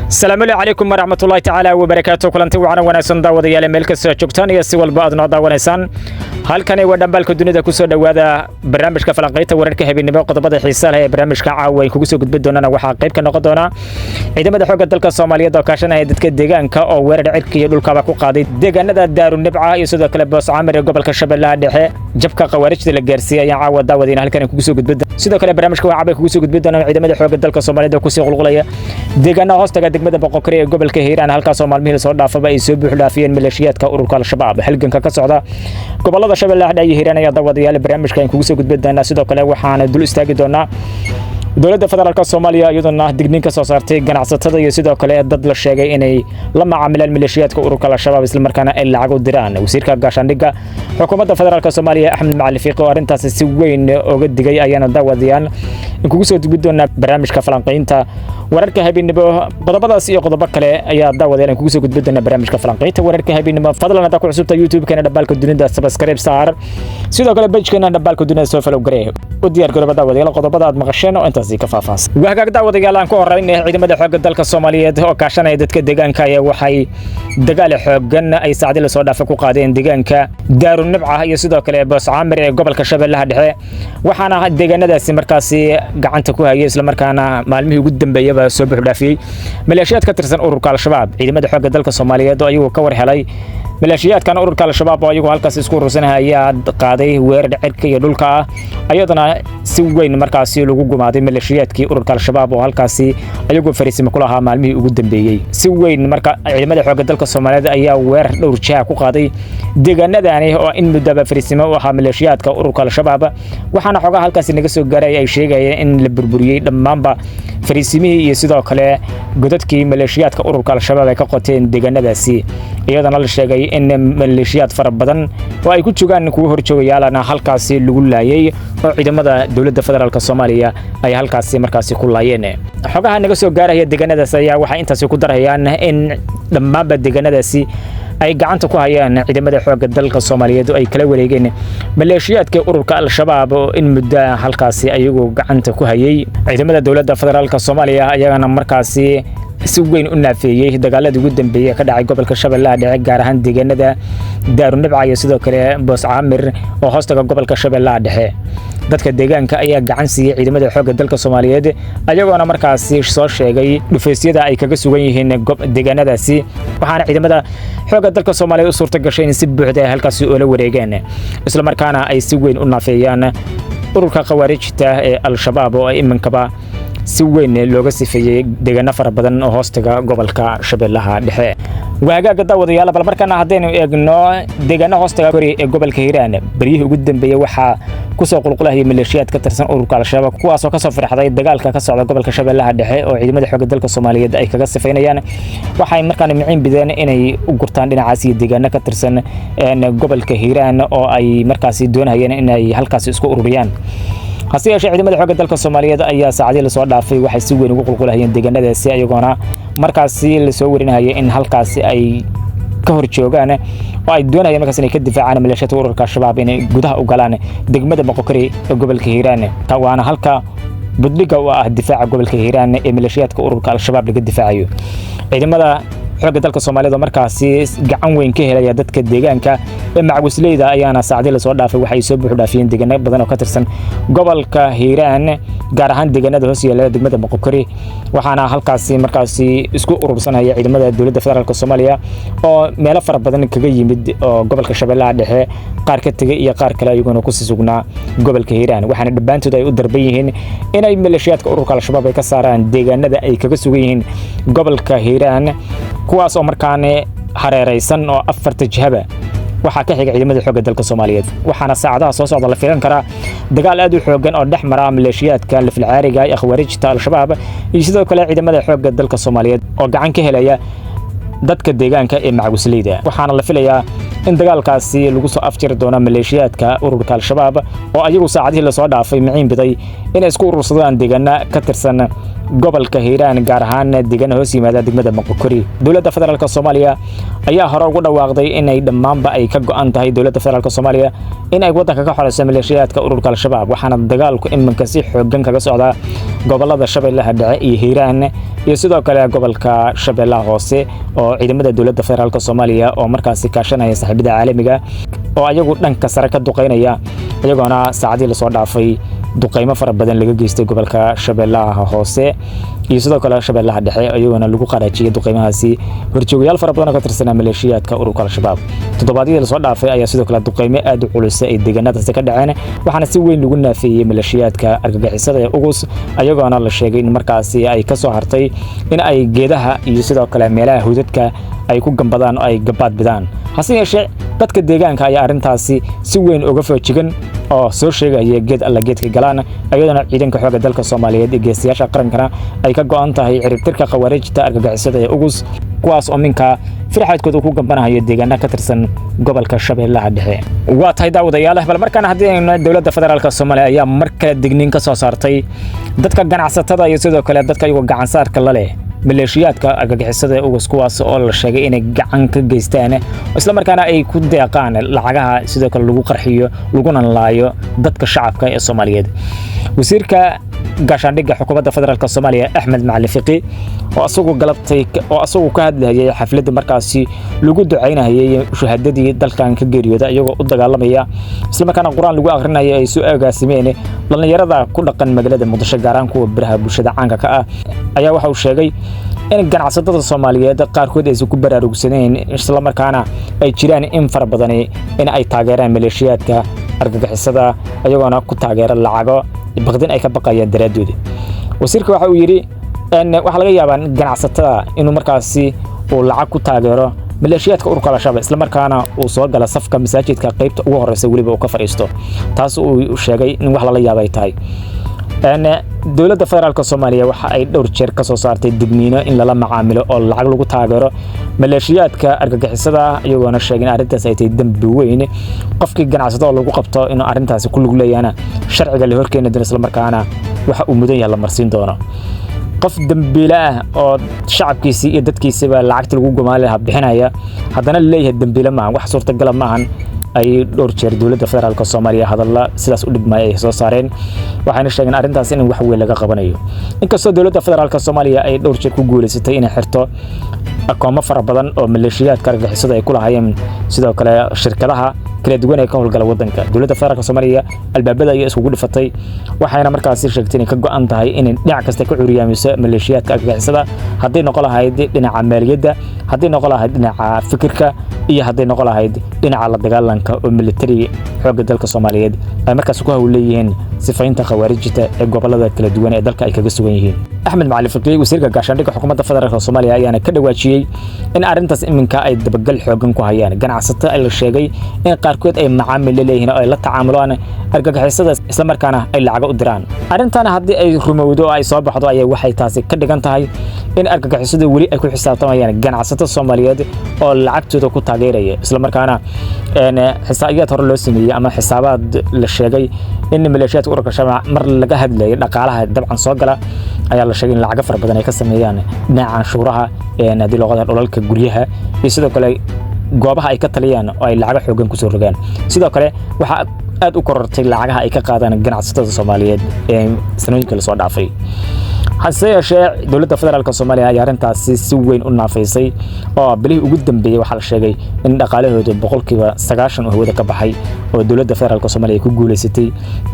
السلام عليكم ورحمة الله تعالى وبركاته. كلنتي وعنا وناسن daawadayaal meel kasta joogtaan iyo si walba aad noo daawanaysaan halkan waa dhambalka dunida ku soo dhawaada barnaamijka falanqaynta wararka habeenimo qodobada xiisaha leh ee barnaamijka caawa ay kugu soo gudbin doonaan waxa qayb ka noqon doona ciidamada xoogga dalka Soomaaliyeed oo kaashanaya dadka deegaanka oo weerar cirka iyo dhulkaba ku qaaday deegaanada Daarunibca iyo sidoo kale Boos Camir ee gobolka Shabeellaha Dhexe jabka qawaarijda la gaarsiiyay caawa daawadina halkan kugu soo gudbin sidoo kale barnaamijka waxa ay kugu soo gudbin doonaan ciidamada xoogga dalka Soomaaliyeed oo ku sii qulqulaya deegaanada hoostaga degmada Boqokore ee gobolka Hiiraan halkaas oo maalmihii soo dhaafaba ay soo buux dhaafiyeen maleeshiyaadka ururka al-shabaab halganka ka socda gobolada Shabeellaha Dhexe iyo Hiiraan ayaa daawadayaal barnaamijka ay kugu soo gudbin doonaa sidoo kale waxaan dul istaagi doonaa dowladda federaalka Soomaaliya iyaduna digniin ka soo saartay ganacsatada iyo sidoo kale dad la sheegay inay la macaamilaan maleeshiyaadka ururka al-shabaab isla markaana ay lacag u diraan wasiirka gaashaandhigga xukuumadda federaalka Soomaaliya Axmed Macalin Fiqi oo arintaas si weyn uga digay ayaana daawadayaan in kugu soo gudbin doonaa barnaamijka falanqaynta wararka habeenimo qodobadaas iyo qodobo kale ayaa daawadayaan kugu soo gudbin doonaa barnaamijka falanqaynta wararka habeenimo fadlan hada ku cusubta YouTube-kana dhabaalka dunida subscribe saar sidoo kale page-kana dhabaalka dunida soo follow garee u diyaar garooba daawadayaal qodobada aad maqasheen oo intaas ka faafas wahagaag daawadayaal aan ku horeynay ciidamada xoogga dalka Soomaaliyeed oo kaashanaya dadka deegaanka ayaa waxay dagaal xoogan ay saacadii la soo dhaafay ku qaadeen deegaanka Daarunibca iyo sidoo kale Boos Camir ee gobolka Shabeellaha Dhexe waxaana deegaanadaasi markaasi gacanta ku hayay isla markaana maalmihii ugu dambeeyay soo buux dhaafiyay maleeshiyaad ka tirsan ururka al-shabaab ciidamada xoogga dalka Soomaaliyeed oo ayagu ka war helay maleeshiyaadkan ururka al-shabaab oo ayagu halkaas isku urursanaya qaaday weerar cirka iyo dhulka ayadana si weyn markaasi lagu gumaaday maleeshiyaadkii ururka al-shabaab oo halkaasi ayagu fariisimo ku lahaa maalmihii ugu dambeeyay si weyn marka ciidamada xoogga dalka Soomaaliyeed ayaa weerar dhowr jeer ku qaaday deegaanadani oo in muddo fariisimo u ahaa maleeshiyaadka ururka al-shabaab waxaana xogaha halkaasi naga soo gaaray ay sheegayeen in la burburiyay dhammaanba fariisimihii iyo sidoo kale godadkii maleeshiyaadka ururka al-shabaab ay ka qoteen deegaanadaasi iyadana la sheegay in maleeshiyaad fara badan oo ay ku joogaan kuwa horjoogayaalana halkaasi lagu laayay oo ciidamada dawladda federaalka Soomaaliya ay halkaasi markaasi ku laayeen xogaha naga soo gaaraya deegaanadaas ayaa waxa intaas ku darayaan in dhammaanba deegaanadaasi ay gacanta ku hayaan ciidamada xoogga dalka Soomaaliyeed oo ay kala wareegeen maleeshiyaadka ururka al-shabaab oo in muddo halkaasi ayagu gacanta ku hayay ciidamada dawladda federaalka Soomaaliya ayagana markaasi si weyn u naafeeyay dagaaladii ugu dambeeyay ka dhacay gobolka Shabeellaha Dhexe gaar ahaan deegaanada Daarunibca iyo sidoo kale Boos Camir oo hoostaga gobolka Shabeellaha Dhexe dadka deegaanka ayaa gacan siiyay ciidamada xoogga dalka Soomaaliyeed ayagoona markaasi soo sheegay dhufeesyada ay kaga sugan yihiin deegaanadaasi waxaana ciidamada xoogga dalka Soomaaliyeed u suurta gashay in si buuxda ay halkaasi oo la wareegeen isla markaana ay si weyn u naafeeyaan ururka qawaarijta ee al-shabaab oo imankaba si weyn looga sifeeyay deegaano fara badan oo hoostaga gobolka Shabeellaha Dhexe wahagaag daawadayaal bal markana hadaynu eegno deegaano hoostaga kori ee gobolka Hiiraan bariyihii ugu dambeeyay waxa ku soo qulqulahayay maleeshiyaad ka tirsan ururka al-shabaab kuwaas oo ka soo farxaday dagaalka ka socda gobolka Shabeellaha Dhexe oo ciidamada xoogga dalka Soomaaliyeed ay kaga sifeynayaan waxay markaan miciin bideen inay u gurtaan dhinacaas iyo deegaano ka tirsan gobolka Hiiraan oo ay markaasi doonayeen inay halkaas isku ururiyaan hase yeeshee ciidamada xoogga dalka Soomaaliyeed ayaa saacadii la soo dhaafay waxay si weyn ugu qulqulayeen deegaanadaasi ayagoona markaasi la soo warinayay in halkaasi ay ka hor joogaan oo ay doonayeen markaas inay ka difaacaan maleeshiyada ururka al-shabaab inay gudaha u galaan degmada Boqokore ee gobolka Hiiraan tawaana halka budliga oo ah difaaca gobolka Hiiraan ee maleeshiyadka ururka al-shabaab laga difaacayo ciidamada xoogga dalka Soomaaliyeed markaasi gacan weyn ka helaya dadka deegaanka ee macbusleyda ayaana saacadii la soo dhaafay waxay soo buux dhaafiyeen deegaano badan oo ka tirsan gobolka Hiiraan gaar ahaan deegaanada hoos yaala degmada Boqokore waxaana halkaasi markaasi isku urursanaya ciidamada dawladda federaalka Soomaaliya oo meelo fara badan kaga yimid oo gobolka Shabeellaha Dhexe qaar ka tagay iyo qaar kale ayaguna ku sugnaa gobolka Hiiraan waxaana dhabaantood ay u darban yihiin inay maleeshiyaadka ururka al-shabaab ay ka saaraan deegaanada ay kaga sugan yihiin gobolka Hiiraan kuwaas oo markaane hareeraysan oo afarta jihaba waxa ka xiga ciidamada xoogga dalka Soomaaliyeed waxaana saacadaha soo socda la filan karaa dagaal aad u xoogan oo dhexmara maleeshiyaadka lafilcaariga ee khawaarijta al-shabaab iyo sidoo kale ciidamada xoogga dalka Soomaaliyeed oo gacan ka helaya dadka deegaanka ee macbusleyda waxaana la filayaa in dagaalkaasi lagu soo afjiri doono maleeshiyaadka ururka al-shabaab oo ayagu saacadihii la soo dhaafay miciin biday in isku urursadaan deegaano ka tirsan gobolka Hiiraan gaar ahaan deegaano hoos yimaada degmada Boqokore dawladda federaalka Soomaaliya ayaa hore ugu dhawaaqday inay dhammaanba ay ka go'an tahay dawladda federaalka Soomaaliya in ay wadanka ka xoreyso maleeshiyaadka ururka al-shabaab waxaana dagaalku iminka si xoogan kaga socda gobolada Shabeellaha Dhexe iyo Hiiraan iyo sidoo kale gobolka Shabeellaha Hoose oo ciidamada dawladda federaalka Soomaaliya oo markaasi kaashanaya saaxiibada caalamiga oo ayagu dhanka sare ka duqeynaya ayagoona saacadii la soo dhaafay duqeymo fara badan laga geystay gobolka Shabeellaha Hoose iyo sidoo kale Shabeellaha Dhexe ayagoona lagu qaraajiyay duqeymahaasi horjoogayaal fara badan oo ka tirsan maleeshiyaadka ururka Al-Shabaab toddobaadkii la soo dhaafay ayaa sidoo kale duqeymo aad u culus ay deegaanadaasi ka dhaceen waxaana si weyn lagu naafiyay maleeshiyaadka argagixisada ee ugus ayagoona la sheegay in markaasi ay ka soo hartay in ay geedaha iyo sidoo kale meelaha hudadka ay ku gambadaan oo ay gabaad bidaan hase yeeshee dadka deegaanka ayaa arintaasi si weyn uga foojigan oo soo sheegaya geed alla geedka galaan ayadana ciidanka xoogga dalka Soomaaliyeed ee geesiyaasha qarankana ay ka go'an tahay ciribtirka khawaarijta argagixisada ee ugus kuwaas oo minka firxadkooda ku gambanayo deegaanada ka tirsan gobolka Shabeellaha Dhexe waa tahay daawadayaal bal markaan hadii dawladda federaalka Soomaaliya ayaa mar kale digniin ka soo saartay dadka ganacsatada iyo sidoo kale dadka iyaga gacan saarka la leh maleeshiyaadka argagixisada ugus kuwaas oo la sheegay inay gacan ka geystaan isla markaana ay ku deeqaan lacagaha sidoo kale lagu qarxiyo laguna laayo dadka shacabka ee Soomaaliyeed wasiirka gaashaandhigga xukuumadda federaalka Soomaaliya Axmed Macalin Fiqi oo asagu ka hadlayay xafladda markaasi lagu duceynayay shuhadadii dalkan ka geeriyooday iyagoo u dagaalamaya isla markaana quraan lagu aqrinayo ay soo agaasimeen dhalinyarada ku dhaqan magaalada Muqdisho gaar ahaan kuwa baraha bulshada caanka ka ah ayaa waxa uu sheegay in ganacsatada Soomaaliyeed qaarkood ay ku baraarugsaneen isla markaana ay jiraan in far badan in ay taageeraan maleeshiyaadka argagixisada ayagoona ku taageera lacago baqdin ay ka baqayaan daraadood wasiirka waxa uu yiri in waxa laga yaabaa ganacsatada inuu markaasi uu lacag ku taageero maleeshiyaadka ururka Al-Shabaab isla markaana uu soo gala safka masaajidka qaybta ugu horeysa waliba uu ka fariisto taas uu sheegay in wax la yaabay tahay dawladda federaalka Soomaaliya waxa ay dhowr jeer ka soo saartay digniino in lala macaamilo oo lacag lagu taageero maleeshiyaadka argagixisada iyagoona sheegay arintaas ay tahay dambi weyn qofkii ganacsatada lagu qabto in arintaasi ku lug leeyana sharciga la horkeenay doono isla markaana waxa uu mudan yahay la marsiin doono qof dambiila ah oo shacabkiisa iyo dadkiisa lacagta lagu gumaalaha bixinaya haddana leeyahay dambiila ma wax suurtagal ma ahan ay dhowr jeer dawladda federaalka Soomaaliya hadalla sidaas u dhigmay ay soo saareen waxayna sheegeen arintaas in wax weyn laga qabanayo inkastoo dawladda federaalka Soomaaliya ay dhowr jeer ku guuleysatay inay xirto akoomo fara badan oo maleeshiyaadka argagixisada ay ku lahaayeen sidoo kale shirkadaha kala duwan ee ka howlgala wadanka dawladda federaalka Soomaaliya albaabada ay isku dhifatay waxayna markaasi sheegtay in ka go'an tahay in dhinac kasta ka curiyaamiso maleeshiyaadka argagixisada haddii noqon lahayd dhinaca maaliyadda haddii noqon lahayd dhinaca fikirka iyo haddii noqon lahayd dhinaca la dagaalanka oo military xoogga dalka Soomaaliyeed ay markaas ku hawleeyeen sifaynta khawaarijta ee gobolada kala duwan ee dalka ay kaga sugan yihiin Axmed Macalin Fiqi wasiirka gaashaandhigga xukuumadda federaalka Soomaaliya ayaana ka dhawaajiyay in arintaas iminka ay dabagal xoogan ku hayaan ganacsatada ay la sheegay in qaarkood ay macaamil leeyihiin oo ay la tacaamulaan argagixisada isla markaana ay lacag u diraan arintana haddii ay rumowdo ay soo baxdo ayaa waxay taasi ka dhigan tahay in argagixisada wali ay ku xisaabtamayaan ganacsatada Soomaaliyeed oo lacagtooda ku taageeraya isla markaana xisaabiyaad hore loo sameeyay ama xisaabaad la sheegay in maleeshiyaadka ururka Shabaab mar laga hadlayay dhaqaalaha dabcan soo gala ayaa la sheegay in lacag far badan ay ka sameeyaan dhinaca canshuuraha hadii loo qaadan dhulalka guryaha iyo sidoo kale goobaha ay ka taliyaan oo ay lacag xoogan ku soo rogaan sidoo kale waxa aad u korortay lacagaha ay ka qaadaan ganacsatada Soomaaliyeed ee sanooyinka la soo dhaafay hase yeeshee dawladda federaalka Soomaaliya ayaa arintaasi si weyn u naafaysay oo bilihii ugu dambeeyay waxa la sheegay in dhaqaalahooda 90% oo hawada ka baxay oo dawladda federaalka Soomaaliya ku guuleysatay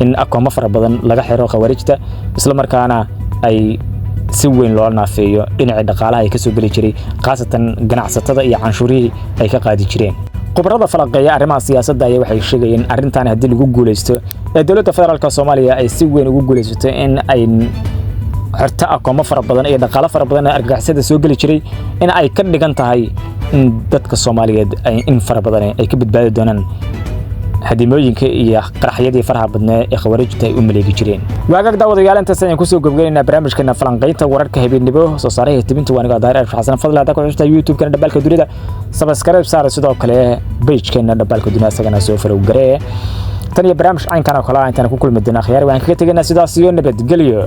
in akoomo fara badan laga xiro khawaarijta isla markaana ay si weyn loo naafeeyo dhinaca dhaqaalaha ay ka soo gali jiray qaasatan ganacsatada iyo canshuurihii ay ka qaadi jireen khibrada falaqeeya arrimaha siyaasadda ayaa waxay sheegayeen arintan hadii lagu guuleysto ee dawladda federaalka Soomaaliya ay si weyn ugu guuleysato in ay xirta akoomo fara badan iyo dhaqaale fara badan argagixisada soo gali jiray in ay ka dhigan tahay in dadka Soomaaliyeed ay in fara badan ay ka badbaadi doonaan hadimooyinka iyo qaraxyadii faraha badnaa ee khawaarijta ay u maleegi jireen waagaag daawadayaal inta aan ku soo gabagabeynaa barnaamijkeena falanqaynta wararka habeenimo soo saaray tibinta waaniga daahir xasan fadlan hada ku xustaa YouTube kana dhabalka dunida subscribe saar sidoo kale page-keena dhabalka dunida asagana soo falow garee tan iyo barnaamij caynkan oo kala intaan ku kulmi doona khayr waan kaga tagnaa sidaas iyo nabadgelyo